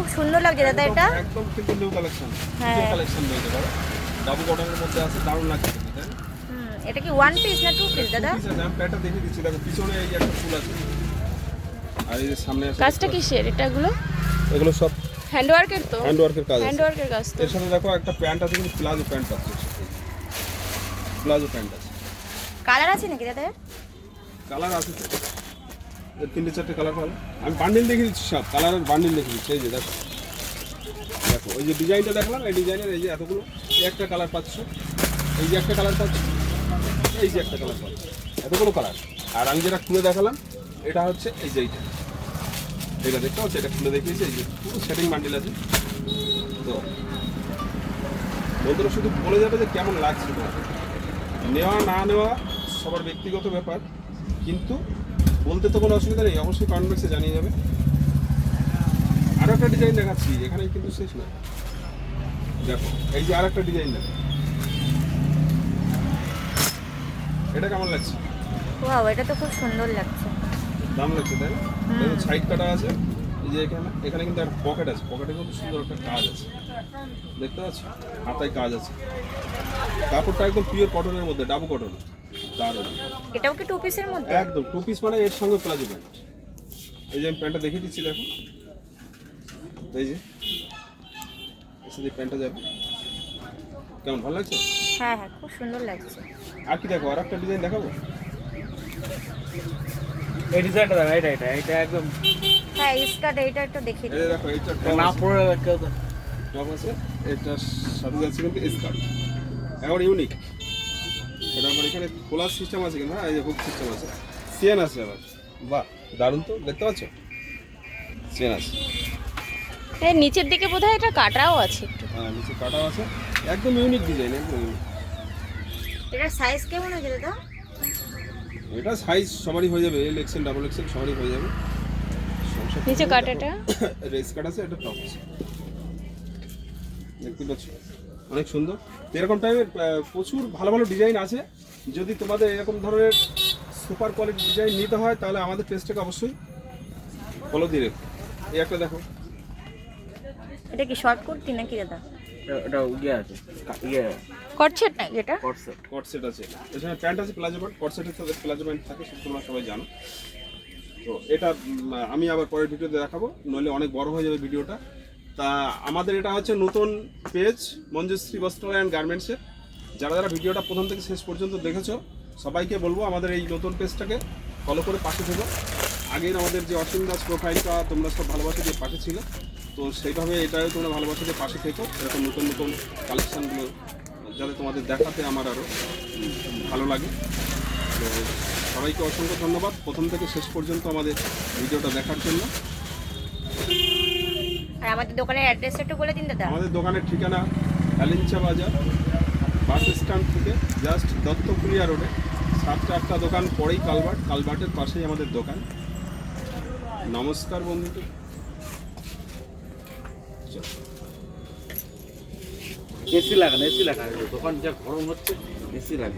খুব সুন্দর লাগছে দাদা এটা। একদম কিন্তু নিউ কালেকশন, হ্যাঁ নিউ কালেকশন বলতে পারো। ডাবল কটনের মধ্যে আছে, দারুণ লাগছে কিন্তু, তাই না? এটা কি ওয়ান পিস না টু পিস দাদা? আমি প্যান্টটা দেখে দিচ্ছি, দেখো পিছনে এই যে একটা ফুল আছে, আর এই যে সামনে আছে। কাজটা কিসের এটাগুলো? এগুলো সব হ্যান্ডওয়ার্কের তো? হ্যান্ডওয়ার্কের কাজ আছে। হ্যান্ডওয়ার্কের কাজ তো। এর সাথে দেখো একটা প্যান্ট আছে, কিন্তু প্লাজো প্যান্ট আছে, প্লাজো প্যান্ট আছে। কালার আছে নাকি দাদা? কালার আছে তো, এর 3-4টে কালার পাবে। আমি বান্ডিল দেখে দিচ্ছি, সব কালারের বান্ডিল দেখে দিচ্ছি। এই যে দেখো, দেখো ওই যে ডিজাইনটা দেখলাম, এই ডিজাইনের এই যে এতগুলো, এই একটা কালার পাচ্ছ, এই যে একটা কালার পাচ্ছ, এই যে একটা কালার পাচ্ছ, এতগুলো কালার। আর আমি যেটা খুলে দেখালাম এটা হচ্ছে এই যে এইটা দেখতে পাচ্ছ, এটা খুলে দেখিয়েছি। এই যে পুরো সেটিং বান্ডিল আছে। তো বন্ধুরা শুধু বলে যাবে যে কেমন লাগছে, নেওয়া না নেওয়া সবার ব্যক্তিগত ব্যাপার, কিন্তু বলতে তো কোনো অসুবিধা নেই, অবশ্যই কমেন্ট বক্সে জানিয়ে যাবে। আরও একটা ডিজাইন দেখাচ্ছি, এখানেই কিন্তু শেষ না। দেখো এই যে আর একটা ডিজাইন দেখো, এটা কেমন লাগছে? ওয়াও, এটা তো খুব সুন্দর লাগছে। দাম লাগছে, তাই না? দেখো সাইড কাটা আছে, এই যে এখানে কিন্তু একটা পকেট আছে, পকেটে কিন্তু সুন্দর একটা কাজ আছে, দেখতে পাচ্ছ? হাতায় কাজ আছে। কাপড়টা একদম পিওর কটনের মধ্যে, ডাবু কটন, দারুণ। এটাও কি টু পিসের মধ্যে? একদম টু পিস, মানে এর সঙ্গে প্লাজো প্যান্ট। এই যে আমি প্যান্টটা দেখিয়ে দিচ্ছি, দেখো এই যে এর সাথে প্যান্টটা যাবে, কেমন ভালো লাগছে? হ্যাঁ হ্যাঁ, খুব সুন্দর লাগছে। আর কি দেখো, আর একটা ডিজাইন দেখাবো। এই ডিজাইনটা দেখো, এটা একদম হ্যাঁ, স্কার্ট এইটা একটু দেখিয়ে এই দিন। যে দেখো, এটা না পড়ে কেউ তো। টপ আছে, এটার সাথে যাচ্ছে কিন্তু স্কার্ট, এখন ইউনিক। এটা আমার এখানে খোলার সিস্টেম আছে, কিন্তু হ্যাঁ এই যে হুক সিস্টেম আছে, চেন আছে আবার। বাহ, দারুণ তো, দেখতে পাচ্ছ? চেন আছে, এই নিচের দিকে বোধহয় এটা কাটাও আছে একটু। হ্যাঁ নিচে কাটাও আছে, একদম ইউনিক ডিজাইন, একদম ইউনিক। এটার সাইজ কেমন আছে দাদা? এটা সাইজ সবারই হয়ে যাবে, এল এক্সেল ডাবল এক্সেল সবারই হয়ে যাবে। নিচে কাটাটা রেস কাট আছে, একটা টপ আছে, দেখতে পাচ্ছ? অনেক সুন্দর। তো এরকম টাইপের প্রচুর ভালো ভালো ডিজাইন আছে। যদি তোমাদের এরকম ধরনের সুপার কোয়ালিটি ডিজাইন নিতে হয়, তাহলে আমাদের পেজটাকে অবশ্যই ফলো দিয়ে রেখো। এই একটা দেখো, এটা কি শর্ট কুর্তি নাকি দাদা? এটা ইয়ে আছে, ইয়ে করছেন নাকি এটা? কটসেট। কট সেট আছে, এখানে প্যান্ট আছে, প্লাজো প্যান্ট। কট সেটের সাথে প্লাজো প্যান্ট থাকে, সেটা তোমরা সবাই জানো। তো এটা আমি আবার পরের ভিডিওতে দেখাবো, নইলে অনেক বড় হয়ে যাবে ভিডিওটা। তা আমাদের এটা হচ্ছে নতুন পেজ, মঞ্জুশ্রী বস্ত্রালয় অ্যান্ড গার্মেন্টসের। যারা যারা ভিডিওটা প্রথম থেকে শেষ পর্যন্ত দেখেছো, সবাইকে বলবো আমাদের এই নতুন পেজটাকে ফলো করে পাশে থেকো। আগের আমাদের যে অসীম দাস প্রোফাইলটা তোমরা সব ভালোবাসা দিয়ে পাশে ছিল, তো সেইভাবে এটাও তোমরা ভালোবাসা দিয়ে পাশে থেকো। এরকম নতুন নতুন কালেকশানগুলো যাতে তোমাদের দেখাতে আমার আরও ভালো লাগে। তো সবাইকে অসংখ্য ধন্যবাদ প্রথম থেকে শেষ পর্যন্ত আমাদের ভিডিওটা দেখার জন্য। আর আমাদের দোকানের অ্যাড্রেসটা একটু বলে দিন দাদা। আমাদের দোকানের ঠিকানা কালিঞ্চা বাজার, বাস স্ট্যান্ড থেকে জাস্ট দত্তপুরিয়া রোডে, 7টা দোকান পরেই কালভার্ট, কালভার্টের পাশেই আমাদের দোকান। নমস্কার বন্ধু। এসি লাগানো, দোকান যা গরম হচ্ছে, এসি লাগানো।